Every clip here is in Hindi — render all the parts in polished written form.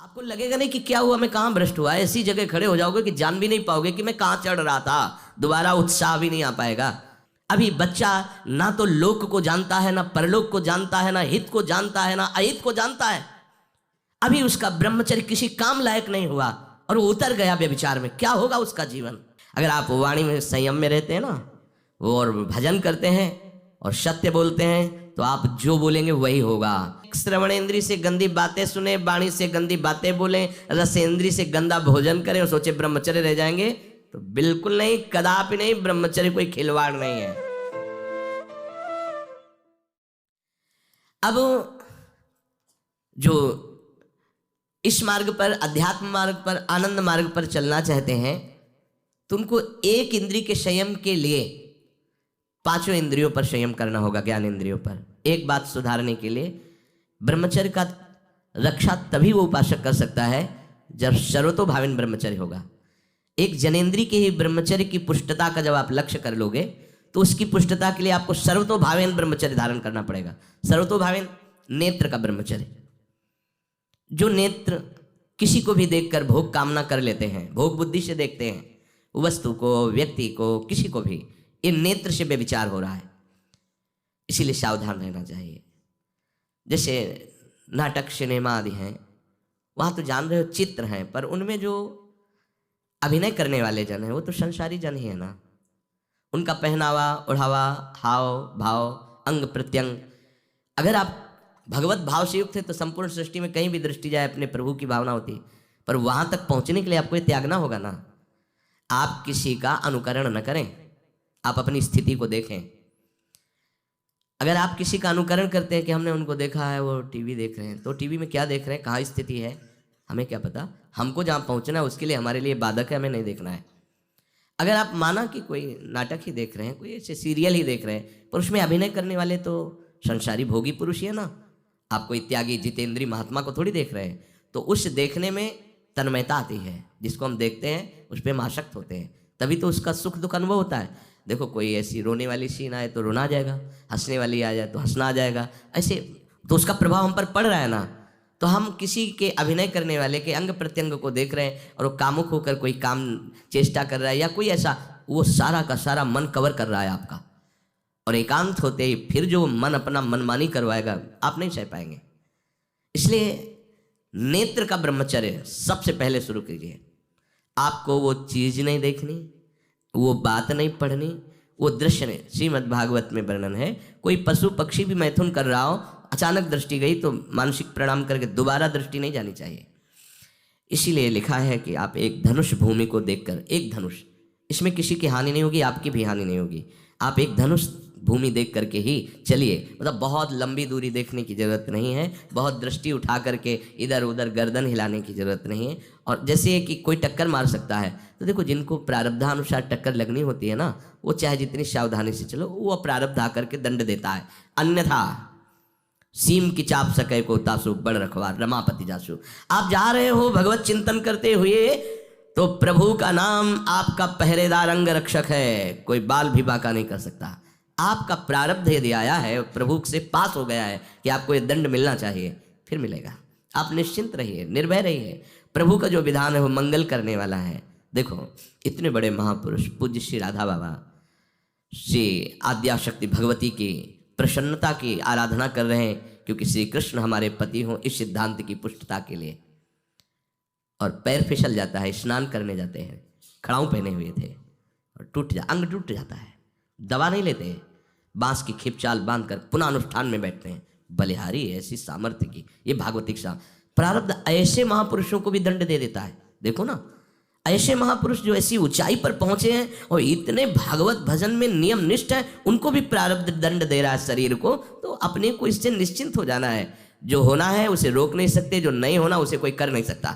आपको लगेगा नहीं कि क्या हुआ, मैं कहाँ भ्रष्ट हुआ, ऐसी जगह खड़े हो जाओगे कि जान भी नहीं पाओगे कि मैं कहाँ चढ़ रहा था, दोबारा उत्साह भी नहीं आ पाएगा। अभी बच्चा ना तो लोक को जानता है, ना परलोक को जानता है, ना हित को जानता है, ना अहित को जानता है। अभी उसका ब्रह्मचर्य किसी काम लायक नहीं हुआ और वो उतर गया व्यभिचार में, क्या होगा उसका जीवन। अगर आप वाणी में संयम में रहते हैं ना, वो और भजन करते हैं और सत्य बोलते हैं, तो आप जो बोलेंगे वही होगा। श्रवणेंद्री से गंदी बातें सुने, वाणी से गंदी बातें बोले, रसेंद्री से गंदा भोजन करें और सोचे ब्रह्मचर्य रह जाएंगे, तो बिल्कुल नहीं, कदापि नहीं। ब्रह्मचर्य कोई खिलवाड़ नहीं है। अब जो इस मार्ग पर, अध्यात्म मार्ग पर, आनंद मार्ग पर चलना चाहते हैं, तो उनको एक इंद्रिय के संयम के लिए पांचों इंद्रियों पर संयम करना होगा, ज्ञान इंद्रियों पर। एक बात सुधारने के लिए, ब्रह्मचर्य का रक्षा तभी वो उपासक कर सकता है जब सर्वतोभावेन ब्रह्मचर्य होगा। एक जनेन्द्रिय के ही ब्रह्मचर्य की पुष्टता का जब आप लक्ष्य कर लोगे, तो उसकी पुष्टता के लिए आपको सर्वतोभावेन ब्रह्मचर्य धारण करना पड़ेगा। सर्वतोभावेन नेत्र का ब्रह्मचर्य, जो नेत्र किसी को भी देखकर भोग कामना कर लेते हैं, भोग बुद्धि से देखते हैं वस्तु को, व्यक्ति को, किसी को भी, ये नेत्र से बेविचार हो रहा है, इसीलिए सावधान रहना चाहिए। जैसे नाटक, सिनेमा आदि हैं, वहाँ तो जान रहे हो चित्र हैं, पर उनमें जो अभिनय करने वाले जन हैं वो तो संसारी जन ही है ना। उनका पहनावा, ओढ़ावा, हाव भाव, अंग प्रत्यंग, अगर आप भगवत भाव से युक्त है तो संपूर्ण सृष्टि में कहीं भी दृष्टि जाए अपने प्रभु की भावना होती है। पर वहाँ तक पहुँचने के लिए आपको ये त्यागना होगा ना। आप किसी का अनुकरण न करें, आप अपनी स्थिति को देखें। अगर आप किसी का अनुकरण करते हैं कि हमने उनको देखा है, वो टीवी देख रहे हैं, तो टीवी में क्या देख रहे हैं, कहाँ स्थिति है, हमें क्या पता। हमको जहाँ पहुँचना है उसके लिए हमारे लिए बाधक है, हमें नहीं देखना है। अगर आप माना कि कोई नाटक ही देख रहे हैं, कोई ऐसे सीरियल ही देख रहे हैं, पर उसमें अभिनय करने वाले तो संसारी भोगी पुरुष ही है ना, आप कोई त्यागी जितेंद्रीय महात्मा को थोड़ी देख रहे हैं। तो उस देखने में तन्मयता आती है, जिसको हम देखते हैं उस पर हम आसक्त होते हैं, तभी तो उसका सुख दुख अनुभव होता है। देखो कोई ऐसी रोने वाली सीन आए तो रोना आ जाएगा, हंसने वाली आ जाए तो हंसना आ जाएगा, ऐसे तो उसका प्रभाव हम पर पड़ रहा है ना। तो हम किसी के अभिनय करने वाले के अंग प्रत्यंग को देख रहे हैं और वो कामुक होकर कोई काम चेष्टा कर रहा है या कोई ऐसा, वो सारा का सारा मन कवर कर रहा है आपका, और एकांत होते ही फिर जो मन अपना मनमानी करवाएगा आप नहीं सह पाएंगे। इसलिए नेत्र का ब्रह्मचर्य सबसे पहले शुरू कीजिए। आपको वो चीज नहीं देखनी, वो बात नहीं पढ़नी, वो दृश्य नहीं। श्रीमद् भागवत में वर्णन है, कोई पशु पक्षी भी मैथुन कर रहा हो, अचानक दृष्टि गई तो मानसिक प्रणाम करके दोबारा दृष्टि नहीं जानी चाहिए। इसीलिए लिखा है कि आप एक धनुष भूमि को देखकर, एक धनुष, इसमें किसी की हानि नहीं होगी, आपकी भी हानि नहीं होगी, आप एक धनुष भूमि देख करके ही चलिए। मतलब बहुत लंबी दूरी देखने की ज़रूरत नहीं है, बहुत दृष्टि उठा करके इधर उधर गर्दन हिलाने की ज़रूरत नहीं है। और जैसे कि कोई टक्कर मार सकता है, तो देखो जिनको प्रारब्धानुसार टक्कर लगनी होती है ना, वो चाहे जितनी सावधानी से चलो, वो प्रारब्ध आकर के दंड देता है। अन्यथा सीम की चाप सके को तासु बड़ रखवार रमापति जासु। आप जा रहे हो भगवत चिंतन करते हुए, तो प्रभु का नाम आपका पहरेदार अंग रक्षक है, कोई बाल भी बांका नहीं कर सकता। आपका प्रारब्ध यदि आया है, प्रभु से पास हो गया है कि आपको ये दंड मिलना चाहिए, फिर मिलेगा। आप निश्चिंत रहिए, निर्भय रहिए। प्रभु का जो विधान है वो मंगल करने वाला है। देखो इतने बड़े महापुरुष पूज्य श्री राधा बाबा, श्री आद्याशक्ति भगवती की प्रसन्नता की आराधना कर रहे हैं, क्योंकि श्री कृष्ण हमारे पति हों, इस सिद्धांत की पुष्टता के लिए। और पैर फिसल जाता है, स्नान करने जाते हैं, खड़ाऊ पहने हुए थे और अंग टूट जाता है, दवा नहीं लेते, बांस की खिपचाल बांधकर पुनः अनुष्ठान में बैठते हैं। बलिहारी ऐसी सामर्थ्य की, ये भागवतिक सा प्रारब्ध ऐसे महापुरुषों को भी दंड दे देता है। देखो ना, ऐसे महापुरुष जो ऐसी ऊंचाई पर पहुंचे हैं और इतने भागवत भजन में नियम निष्ठ हैं, उनको भी प्रारब्ध दंड दे रहा है शरीर को। तो अपने को इससे निश्चिंत हो जाना है। जो होना है उसे रोक नहीं सकते, जो नहीं होना उसे कोई कर नहीं सकता।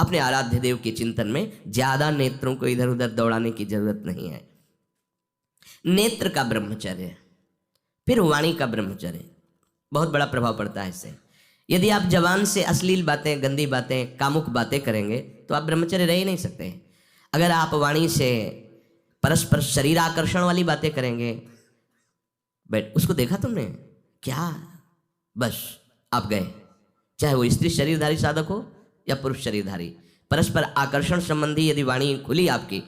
अपने आराध्य देव के चिंतन में ज्यादा नेत्रों को इधर उधर दौड़ाने की जरूरत नहीं है। नेत्र का ब्रह्मचर्य, फिर वाणी का ब्रह्मचर्य, बहुत बड़ा प्रभाव पड़ता है इससे। यदि आप जवान से अश्लील बातें, गंदी बातें, कामुक बातें करेंगे तो आप ब्रह्मचर्य रह ही नहीं सकते। अगर आप वाणी से परस्पर शरीर आकर्षण वाली बातें करेंगे, बट उसको देखा तुमने क्या, बस आप गए। चाहे वो स्त्री शरीरधारी साधक हो या पुरुष शरीरधारी। परस्पर आकर्षण संबंधी यदि वाणी खुली आपकी,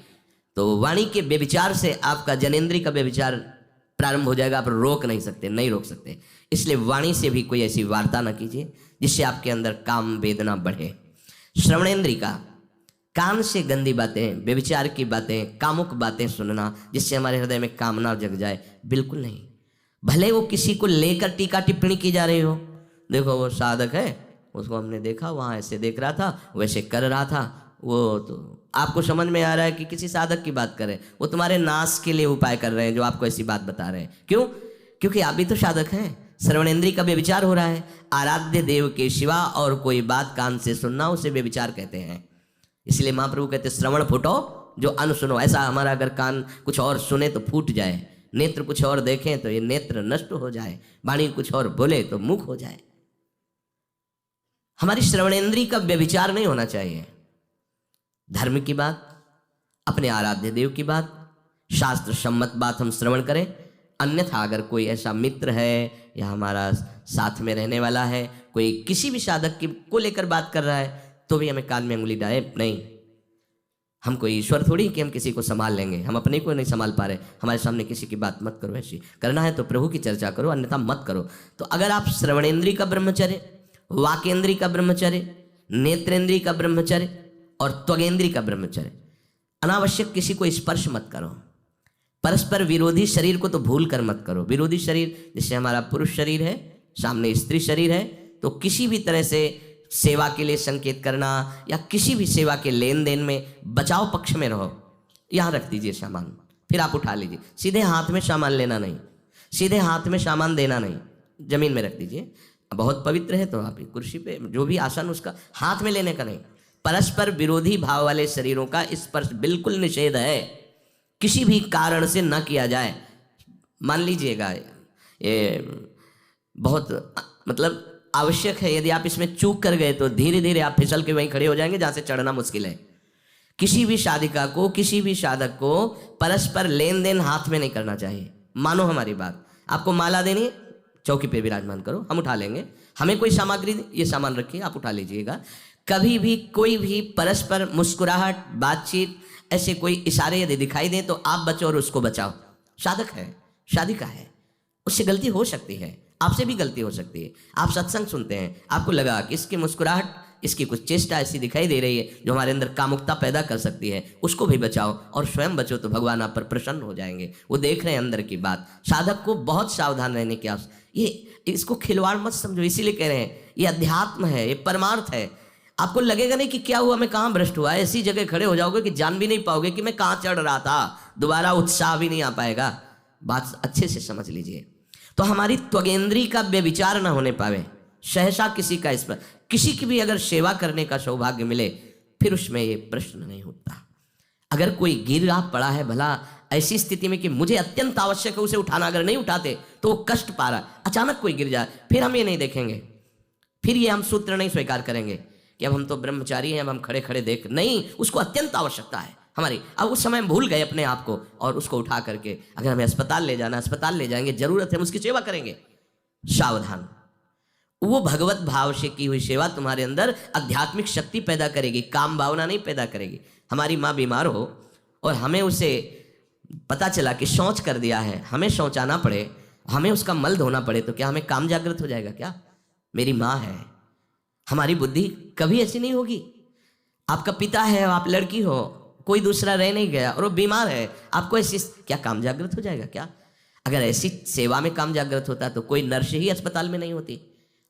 तो वाणी के व्यभिचार से आपका जनेंद्रिय का व्यभिचार प्रारंभ हो जाएगा। आप रोक नहीं सकते, नहीं रोक सकते। इसलिए वाणी से भी कोई ऐसी वार्ता न कीजिए जिससे आपके अंदर काम वेदना बढ़े। श्रवणेंद्रिय का, कान से गंदी बातें, व्यभिचार की बातें, कामुक बातें सुनना जिससे हमारे हृदय में कामना जग जाए, बिल्कुल नहीं। भले वो किसी को लेकर टीका टिप्पणी की जा रही हो, देखो वो साधक है, उसको हमने देखा वहाँ ऐसे देख रहा था, वैसे कर रहा था, वो तो आपको समझ में आ रहा है कि किसी साधक की बात करें, वो तुम्हारे नाश के लिए उपाय कर रहे हैं जो आपको ऐसी बात बता रहे हैं। क्यों? क्योंकि आप भी तो साधक हैं। श्रवणेंद्रिय का व्यभिचार हो रहा है। आराध्य देव के सिवा और कोई बात कान से सुनना उसे व्यभिचार कहते हैं। इसलिए महाप्रभु कहते हैं श्रवण फूटो जो अन सुनो। ऐसा हमारा अगर कान कुछ और सुने तो फूट जाए, नेत्र कुछ और देखें तो ये नेत्र नष्ट हो जाए, वाणी कुछ और बोले तो मुख हो जाए। हमारी श्रवणेंद्रिय का व्यभिचार नहीं होना चाहिए। धर्म की बात, अपने आराध्य देव की बात, शास्त्र सम्मत बात हम श्रवण करें। अन्यथा अगर कोई ऐसा मित्र है या हमारा साथ में रहने वाला है, कोई किसी भी साधक की को लेकर बात कर रहा है, तो भी हमें कान में उंगली डाले नहीं। हम कोई ईश्वर थोड़ी कि हम किसी को संभाल लेंगे, हम अपने को नहीं संभाल पा रहे। हमारे सामने किसी की बात मत करो, ऐसी करना है तो प्रभु की चर्चा करो, अन्यथा मत करो। तो अगर आप श्रवणेंद्रिय का ब्रह्मचर्य, वाकेंद्रिय का ब्रह्मचर्य, नेत्रेंद्रिय का ब्रह्मचर्य और त्वगेंद्रिय का ब्रह्मचर्य, अनावश्यक किसी को स्पर्श मत करो। परस्पर विरोधी शरीर को तो भूल कर मत करो। विरोधी शरीर जैसे हमारा पुरुष शरीर है, सामने स्त्री शरीर है, तो किसी भी तरह से सेवा के लिए संकेत करना या किसी भी सेवा के लेन देन में बचाव पक्ष में रहो। यहाँ रख दीजिए सामान, फिर आप उठा लीजिए। सीधे हाथ में सामान लेना नहीं, सीधे हाथ में सामान देना नहीं, जमीन में रख दीजिए। बहुत पवित्र है तो आप कुर्सी पे जो भी आसन उसका हाथ में लेने का नहीं। परस्पर विरोधी भाव वाले शरीरों का स्पर्श बिल्कुल निषेध है, किसी भी कारण से न किया जाए। मान लीजिएगा ये बहुत मतलब आवश्यक है, यदि आप इसमें चूक कर गए तो धीरे धीरे आप फिसल के वहीं खड़े हो जाएंगे जहाँ से चढ़ना मुश्किल है। किसी भी शादिका को, किसी भी साधक को परस्पर लेन देन हाथ में नहीं करना चाहिए। मानो हमारी बात, आपको माला देनी है, चौकी पे विराजमान करो, हम उठा लेंगे। हमें कोई सामग्री, ये सामान रखिए, आप उठा लीजिएगा। कभी भी कोई भी परस्पर मुस्कुराहट, बातचीत, ऐसे कोई इशारे यदि दिखाई दें तो आप बचो और उसको बचाओ। साधक है, शादिका है, उससे गलती हो सकती है, आपसे भी गलती हो सकती है। आप सत्संग सुनते हैं, आपको लगा कि इसकी मुस्कुराहट, इसकी कुछ चेष्टा ऐसी दिखाई दे रही है जो हमारे अंदर कामुकता पैदा कर सकती है, उसको भी बचाओ और स्वयं बचो, तो भगवान आप पर प्रसन्न हो जाएंगे। वो देख रहे हैं अंदर की बात। साधक को बहुत सावधान रहने की आवश्यकता। ये इसको खिलवाड़ मत समझो, इसीलिए कह रहे हैं ये अध्यात्म है, ये परमार्थ है। आपको लगेगा नहीं कि क्या हुआ, मैं कहाँ भ्रष्ट हुआ, ऐसी जगह खड़े हो जाओगे कि जान भी नहीं पाओगे कि मैं कहाँ चढ़ रहा था, दोबारा उत्साह भी नहीं आ पाएगा। बात अच्छे से समझ लीजिए। तो हमारी त्वगेंद्रिय का व्यभिचार न होने पावे, सहसा किसी का इस पर, किसी की भी अगर सेवा करने का सौभाग्य मिले, फिर उसमें ये प्रश्न नहीं उठता। अगर कोई गिर रहा पड़ा है, भला ऐसी स्थिति में कि मुझे अत्यंत आवश्यक है उसे उठाना, अगर नहीं उठाते तो वो कष्ट पा रहा, अचानक कोई गिर जाए, फिर हम ये नहीं देखेंगे, फिर ये हम सूत्र नहीं स्वीकार करेंगे कि अब हम तो ब्रह्मचारी हैं, अब हम खड़े खड़े देख, नहीं, उसको अत्यंत आवश्यकता है हमारी। अब उस समय हम भूल गए अपने आप को और उसको उठा करके अगर हमें अस्पताल ले जाना, अस्पताल ले जाएंगे, जरूरत है हम उसकी सेवा करेंगे। सावधान, वो भगवत भाव से की हुई सेवा तुम्हारे अंदर आध्यात्मिक शक्ति पैदा करेगी, काम भावना नहीं पैदा करेगी। हमारी माँ बीमार हो और हमें उसे पता चला कि शौच कर दिया है, हमें शौचाना पड़े, हमें उसका मल धोना पड़े, तो क्या हमें काम जागृत हो जाएगा? क्या मेरी माँ है, हमारी बुद्धि कभी ऐसी नहीं होगी। आपका पिता है, आप लड़की हो, कोई दूसरा रह नहीं गया और वो बीमार है, आपको ऐसी क्या काम जागृत हो जाएगा? क्या अगर ऐसी सेवा में काम जागृत होता तो कोई नर्स ही अस्पताल में नहीं होती।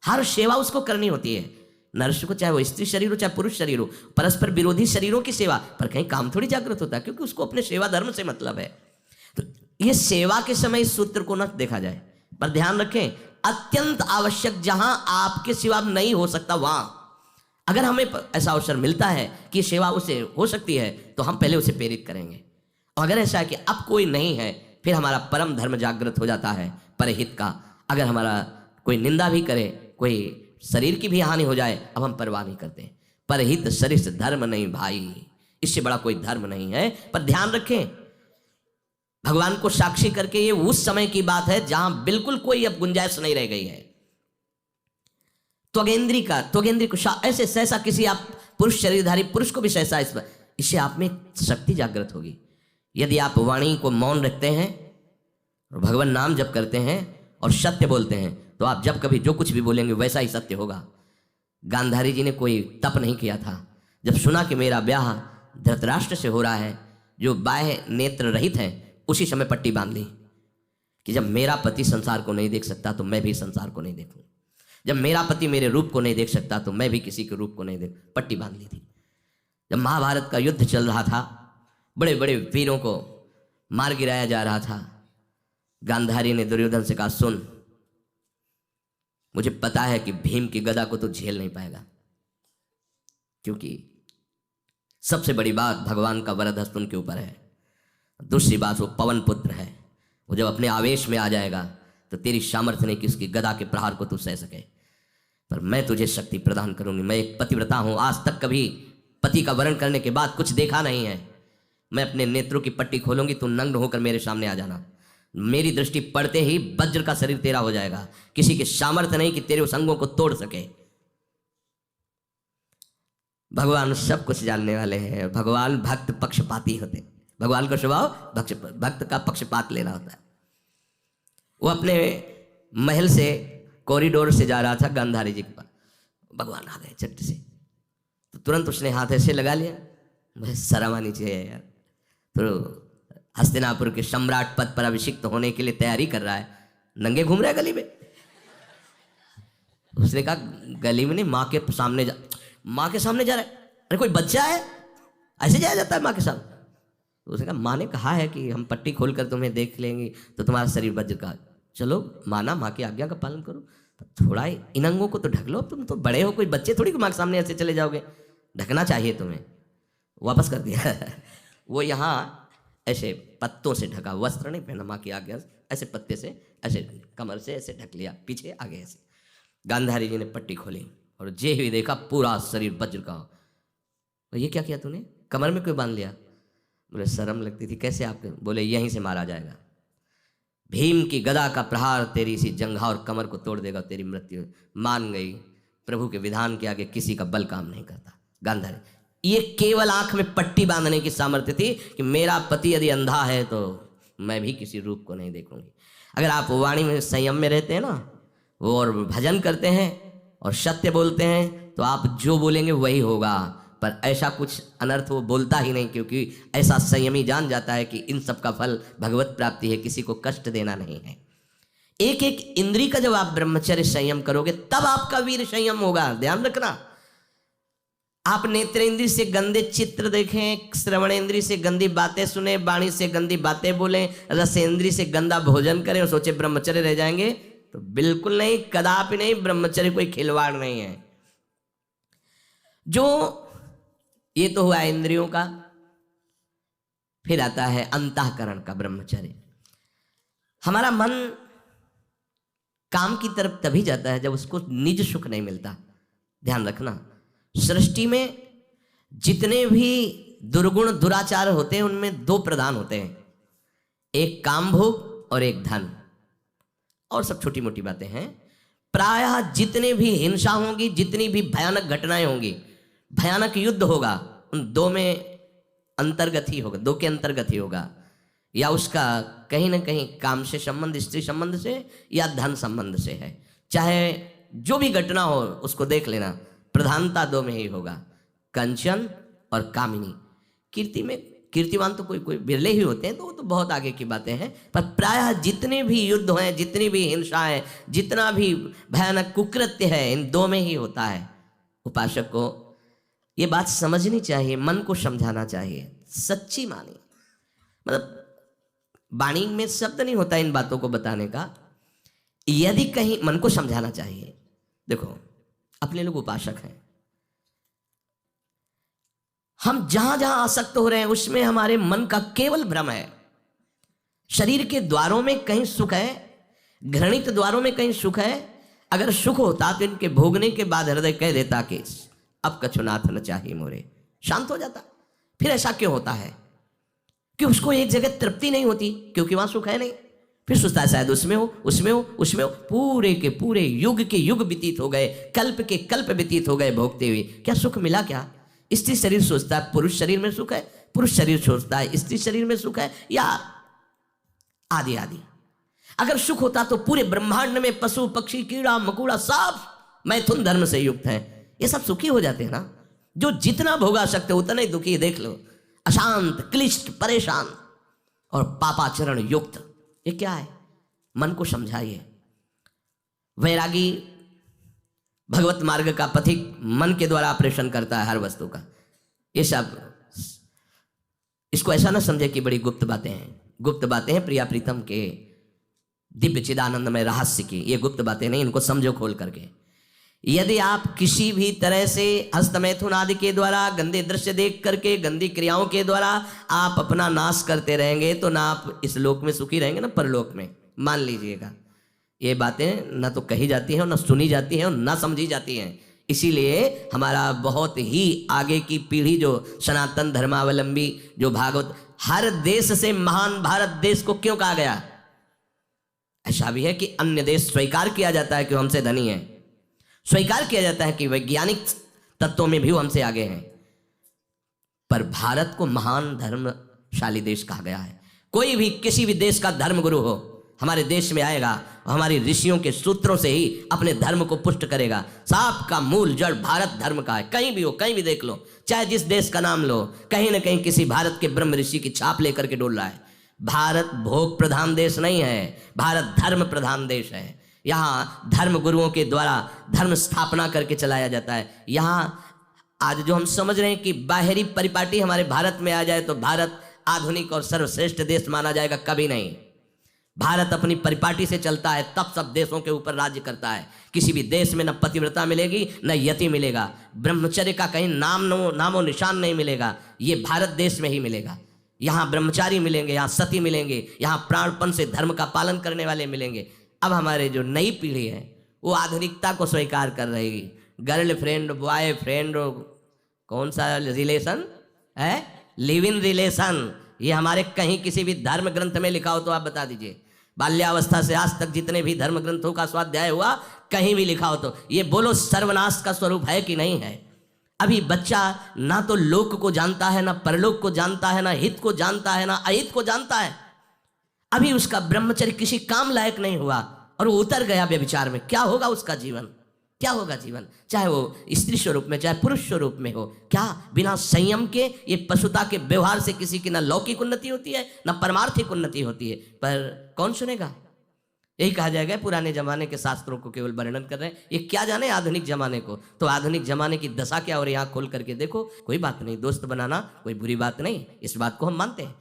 हर सेवा उसको करनी होती है, नर्स को, चाहे वो स्त्री शरीर हो चाहे पुरुष शरीर हो, परस्पर विरोधी शरीरों की सेवा, पर कहीं काम थोड़ी जागृत होता है, क्योंकि उसको अपने सेवा धर्म से मतलब है। तो ये सेवा के समय इस सूत्र को न देखा जाए, पर ध्यान रखें, अत्यंत आवश्यक जहां आपके सिवा नहीं हो सकता, वहां अगर हमें ऐसा अवसर मिलता है कि सेवा उसे हो सकती है, तो हम पहले उसे प्रेरित करेंगे। और अगर ऐसा है कि अब कोई नहीं है, फिर हमारा परम धर्म जागृत हो जाता है परहित का। अगर हमारा कोई निंदा भी करे, कोई शरीर की भी हानि हो जाए, अब हम परवाह नहीं करते। परहित सरिस धर्म नहीं भाई, इससे बड़ा कोई धर्म नहीं है। पर ध्यान रखें, भगवान को साक्षी करके ये उस समय की बात है जहां बिल्कुल कोई अब गुंजाइश नहीं रह गई है। त्वगेंद्रिय को ऐसे सहसा किसी आप पुरुष शरीरधारी पुरुष को भी सहसा इससे आप में शक्ति जागृत होगी। यदि आप वाणी को मौन रखते हैं और भगवान नाम जप करते हैं और सत्य बोलते हैं तो आप जब कभी जो कुछ भी बोलेंगे वैसा ही सत्य होगा। गांधारी जी ने कोई तप नहीं किया था। जब सुना कि मेरा ब्याह धृतराष्ट्र से हो रहा है जो बाह्य नेत्र रहित हैं, उसी समय पट्टी बांध ली कि जब मेरा पति संसार को नहीं देख सकता तो मैं भी संसार को नहीं देखूं। जब मेरा पति मेरे रूप को नहीं देख सकता तो मैं भी किसी के रूप को नहीं देख, पट्टी बांध ली थी। जब महाभारत का युद्ध चल रहा था, बड़े बड़े वीरों को मार गिराया जा रहा था, गांधारी ने दुर्योधन से कहा, सुन, मुझे पता है कि भीम की गदा को तो झेल नहीं पाएगा, क्योंकि सबसे बड़ी बात भगवान का वरद हस्त उनके ऊपर है। दूसरी बात वो पवन पुत्र है, वो जब अपने आवेश में आ जाएगा तो तेरी सामर्थ्य नहीं कि उसकी गदा के प्रहार को तू सह सके, पर मैं तुझे शक्ति प्रदान करूंगी। मैं एक पतिव्रता हूं, आज तक कभी पति का वरण करने के बाद कुछ देखा नहीं है। मैं अपने नेत्रों की पट्टी खोलूंगी, तू नग्न होकर मेरे सामने आ जाना। मेरी दृष्टि पड़ते ही वज्र का शरीर तेरा हो जाएगा, किसी के सामर्थ्य नहीं कि तेरे उस अंगों को तोड़ सके। भगवान सब कुछ जानने वाले हैं। भगवान भक्त पक्षपाती होते, भगवान का स्वभाव भक्त का पक्षपात लेना होता है। वो अपने महल से कॉरिडोर से जा रहा था गांधारी जी के पास, भगवान आ गए झट से, तो तुरंत उसने हाथ ऐसे लगा लिया, मुझे शर्म आनी चाहिए यार। तो हस्तिनापुर के सम्राट पद पर अभिषिक्त होने के लिए तैयारी कर रहा है, नंगे घूम रहा है गली में। उसने कहा गली में नहीं, माँ के सामने जा रहा है। अरे कोई बच्चा है, ऐसे जाया जाता है माँ के सामने? तो उसने कहा माँ ने कहा है कि हम पट्टी खोलकर तुम्हें देख लेंगे तो तुम्हारा शरीर वज्र का, चलो माना, माँ की आज्ञा का पालन करो, तो थोड़ा इन अंगों को तो ढक लो, तुम तो बड़े हो, कोई बच्चे थोड़ी माँ के सामने ऐसे चले जाओगे, ढकना चाहिए तुम्हें। वापस कर दिया। वो यहाँ ऐसे पत्तों से ढका, वस्त्र नहीं पहना, माँ की आज्ञा ऐसे पत्ते से ऐसे कमर से ऐसे ढक लिया, पीछे आगे ऐसे। गांधारी जी ने पट्टी खोली और जे हुई देखा पूरा शरीर वज्र का। तो ये क्या किया तूने, कमर में क्यों बांध लिया? बोले शर्म लगती थी, कैसे आपके? बोले यहीं से मारा जाएगा, भीम की गदा का प्रहार तेरी इसी जंघा और कमर को तोड़ देगा, तेरी मृत्यु। मान गई, प्रभु के विधान के आगे किसी का बल काम नहीं करता। गांधारी, ये केवल आंख में पट्टी बांधने की सामर्थ्य थी कि मेरा पति यदि अंधा है तो मैं भी किसी रूप को नहीं देखूंगी। अगर आप वाणी में संयम में रहते हैं ना, वो और भजन करते हैं और सत्य बोलते हैं तो आप जो बोलेंगे वही होगा, पर ऐसा कुछ अनर्थ वो बोलता ही नहीं, क्योंकि ऐसा संयमी जान जाता है कि इन सब का फल भगवत प्राप्ति है, किसी को कष्ट देना नहीं है। एक एक इंद्री का जब आप ब्रह्मचर्य संयम करोगे तब आपका वीर संयम होगा। ध्यान रखना, आप नेत्रेंद्री से गंदे चित्र देखें, श्रवणेंद्री से गंदी बातें सुने, वाणी से गंदी बातें बोलें, रसेंद्री से गंदा भोजन करें और सोचे ब्रह्मचर्य रह जाएंगे, तो बिल्कुल नहीं, कदापि नहीं। ब्रह्मचर्य कोई खिलवाड़ नहीं है। जो ये तो हुआ इंद्रियों का, फिर आता है अंतःकरण का ब्रह्मचर्य। हमारा मन काम की तरफ तभी जाता है जब उसको निज सुख नहीं मिलता। ध्यान रखना, सृष्टि में जितने भी दुर्गुण दुराचार होते हैं उनमें दो प्रधान होते हैं, एक काम भोग और एक धन, और सब छोटी मोटी बातें हैं। प्रायः जितने भी हिंसा होंगी, जितनी भी भयानक घटनाएं होंगी, भयानक युद्ध होगा, उन दो में अंतर्गत ही होगा, दो के अंतर्गत ही होगा। या उसका कहीं ना कहीं काम से संबंध, स्त्री संबंध से या धन संबंध से है। चाहे जो भी घटना हो उसको देख लेना, प्रधानता दो में ही होगा, कंचन और कामिनी। कीर्तिवान तो कोई बिरले ही होते हैं, तो वो तो बहुत आगे की बातें हैं, पर प्रायः जितने भी युद्ध हैं, जितनी भी हिंसा है, जितना भी भयानक कुकृत्य है, इन दो में ही होता है। उपासक को ये बात समझनी चाहिए, मन को समझाना चाहिए, सच्ची मानी। मतलब वाणी में शब्द नहीं होता इन बातों को बताने का, यदि कहीं मन को समझाना चाहिए। देखो, अपने लोग उपासक हैं, हम जहां जहां आसक्त हो रहे हैं उसमें हमारे मन का केवल भ्रम है। शरीर के द्वारों में कहीं सुख है, घृणित द्वारों में कहीं सुख है। अगर सुख होता तो इनके भोगने के बाद हृदय कह देता कि अब कछुनाथ न चाहिए मोरे, शांत हो जाता। फिर ऐसा क्यों होता है कि उसको एक जगह तृप्ति नहीं होती, क्योंकि वहां सुख है नहीं। फिर सोचता है शायद उसमें हो, उसमें हो, उसमें हो। पूरे के पूरे युग के युग व्यतीत हो गए, कल्प के कल्प व्यतीत हो गए भोगते हुए, क्या सुख मिला? क्या स्त्री शरीर सोचता है पुरुष शरीर में सुख है, पुरुष शरीर सोचता है स्त्री शरीर में सुख है, या आदि आदि। अगर सुख होता तो पूरे ब्रह्मांड में पशु पक्षी कीड़ा मकोड़ा सब मैथुन धर्म से युक्त है, ये सब सुखी हो जाते हैं ना। जो जितना भोगा सकते उतना ही दुखी, देख लो, अशांत, क्लिष्ट, परेशान और पापाचरण युक्त। ये क्या है? मन को समझाइए। वैरागी भगवत मार्ग का पथिक मन के द्वारा ऑपरेशन करता है हर वस्तु का। ये सब, इसको ऐसा ना समझे कि बड़ी गुप्त बातें हैं। गुप्त बातें हैं प्रिया प्रीतम के दिव्य चिदानंदमय रहस्य की, ये गुप्त बातें नहीं, इनको समझो खोल करके। यदि आप किसी भी तरह से हस्तमैथुन आदि के द्वारा, गंदे दृश्य देख करके, गंदी क्रियाओं के द्वारा आप अपना नाश करते रहेंगे तो ना आप इस लोक में सुखी रहेंगे ना परलोक में। मान लीजिएगा, ये बातें ना तो कही जाती हैं और ना सुनी जाती हैं और ना समझी जाती हैं। इसीलिए हमारा बहुत ही आगे की पीढ़ी जो सनातन धर्मावलंबी, जो भागवत, हर देश से महान भारत देश को क्यों कहा गया? ऐसा भी है कि अन्य देश स्वीकार किया जाता है कि वो हमसे धनी है, स्वीकार किया जाता है कि वैज्ञानिक तत्वों में भी वो हमसे आगे हैं, पर भारत को महान धर्मशाली देश कहा गया है। कोई भी किसी भी देश का धर्मगुरु हो हमारे देश में आएगा और हमारी ऋषियों के सूत्रों से ही अपने धर्म को पुष्ट करेगा। साप का मूल जड़ भारत धर्म का है। कहीं भी हो, कहीं भी देख लो, चाहे जिस देश का नाम लो, कहीं ना कहीं किसी भारत के ब्रह्म ऋषि की छाप लेकर के डोल रहा है। भारत भोग प्रधान देश नहीं है, भारत धर्म प्रधान देश है। यहाँ धर्म गुरुओं के द्वारा धर्म स्थापना करके चलाया जाता है। यहाँ आज जो हम समझ रहे हैं कि बाहरी परिपाटी हमारे भारत में आ जाए तो भारत आधुनिक और सर्वश्रेष्ठ देश माना जाएगा, कभी नहीं। भारत अपनी परिपाटी से चलता है, तब सब देशों के ऊपर राज्य करता है। किसी भी देश में न पतिव्रता मिलेगी न यति मिलेगा, ब्रह्मचर्य का कहीं नामो निशान नहीं मिलेगा, ये भारत देश में ही मिलेगा। यहाँ ब्रह्मचारी मिलेंगे, यहाँ सती मिलेंगे, यहाँ प्राणपण से धर्म का पालन करने वाले मिलेंगे। अब हमारे जो नई पीढ़ी है वो आधुनिकता को स्वीकार कर रहेगी। गर्लफ्रेंड, बॉयफ्रेंड, कौन सा रिलेशन है, लिव इन रिलेशन, ये हमारे कहीं किसी भी धर्म ग्रंथ में लिखा हो तो आप बता दीजिए। बाल्यावस्था से आज तक जितने भी धर्म ग्रंथों का स्वाध्याय हुआ, कहीं भी लिखा हो तो ये बोलो सर्वनाश का स्वरूप है कि नहीं है। अभी बच्चा ना तो लोक को जानता है, ना परलोक को जानता है, ना हित को जानता है, ना अहित को जानता है। अभी उसका ब्रह्मचर्य किसी काम लायक नहीं हुआ और वो उतर गया व्यभिचार में। क्या होगा उसका जीवन? क्या होगा जीवन? चाहे वो स्त्री स्वरूप में चाहे पुरुष स्वरूप में हो, क्या बिना संयम के ये पशुता के व्यवहार से किसी की ना लौकिक उन्नति होती है ना परमार्थिक उन्नति होती है। पर कौन सुनेगा? यही कहा जाएगा पुराने जमाने के शास्त्रों को केवल वर्णन कर रहे हैं, ये क्या जाने आधुनिक जमाने को। तो आधुनिक जमाने की दशा क्या हो रही है, आँख खोल करके देखो। कोई बात नहीं, दोस्त बनाना कोई बुरी बात नहीं, इस बात को हम मानते हैं।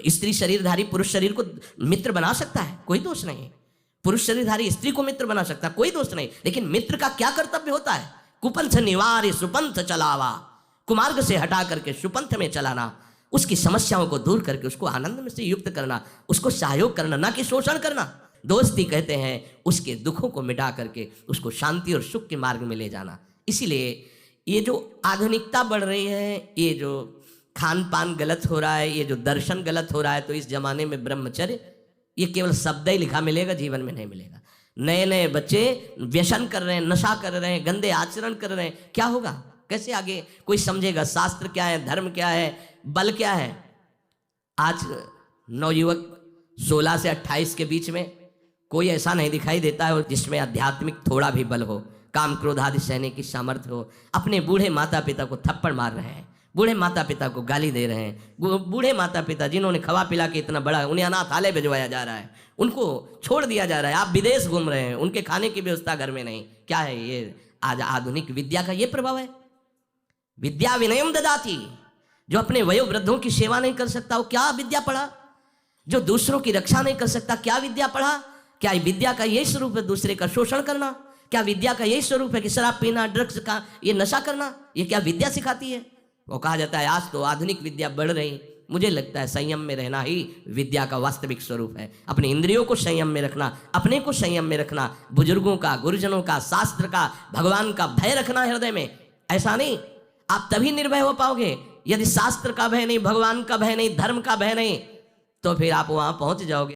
स्त्री शरीरधारी पुरुष शरीर को मित्र बना सकता है, कोई दोष नहीं। पुरुष शरीरधारी स्त्री को मित्र बना सकता है, कोई दोष नहीं। लेकिन मित्र का क्या कर्तव्य होता है? कुपंथ निवार्य सुपंथ चलावा, कुमार्ग से हटा करके सुपंथ में चलाना, उसकी समस्याओं को दूर करके उसको आनंद में से युक्त करना, उसको सहयोग करना, ना कि शोषण करना। दोस्ती कहते हैं उसके दुखों को मिटा करके उसको शांति और सुख के मार्ग में ले जाना। इसीलिए ये जो आधुनिकता बढ़ रही है, ये जो खान पान गलत हो रहा है, ये जो दर्शन गलत हो रहा है, तो इस जमाने में ब्रह्मचर्य ये केवल शब्द ही लिखा मिलेगा, जीवन में नहीं मिलेगा। नए नए बच्चे व्यसन कर रहे हैं, नशा कर रहे हैं, गंदे आचरण कर रहे हैं, क्या होगा? कैसे आगे कोई समझेगा? शास्त्र क्या है, धर्म क्या है, बल क्या है? आज नवयुवक 16 से 28 के बीच में कोई ऐसा नहीं दिखाई देता है जिसमें आध्यात्मिक थोड़ा भी बल हो, काम क्रोध आदि सहने की सामर्थ्य हो। अपने बूढ़े माता पिता को थप्पड़ मार रहे हैं, बूढ़े माता पिता को गाली दे रहे हैं। बूढ़े माता पिता जिन्होंने खवा पिला के इतना बड़ा, उन्हें अनाथालय भिजवाया जा रहा है, उनको छोड़ दिया जा रहा है। आप विदेश घूम रहे हैं, उनके खाने की व्यवस्था घर में नहीं। क्या है ये? आज आधुनिक विद्या का ये प्रभाव है। विद्या विनयम ददाति, जो अपने वयोवृद्धों की सेवा नहीं कर सकता वो क्या विद्या पढ़ा? जो दूसरों की रक्षा नहीं कर सकता क्या विद्या पढ़ा? क्या विद्या का यही स्वरूप है दूसरे का शोषण करना? क्या विद्या का यही स्वरूप है कि शराब पीना, ड्रग्स का ये नशा करना? ये क्या विद्या सिखाती है? वो कहा जाता है आज तो आधुनिक विद्या बढ़ रही। मुझे लगता है संयम में रहना ही विद्या का वास्तविक स्वरूप है। अपने इंद्रियों को संयम में रखना, अपने को संयम में रखना, बुजुर्गों का, गुरुजनों का, शास्त्र का, भगवान का भय रखना हृदय में। ऐसा नहीं, आप तभी निर्भय हो पाओगे यदि शास्त्र का भय नहीं, भगवान का भय नहीं, धर्म का भय नहीं, तो फिर आप वहां पहुंच जाओगे।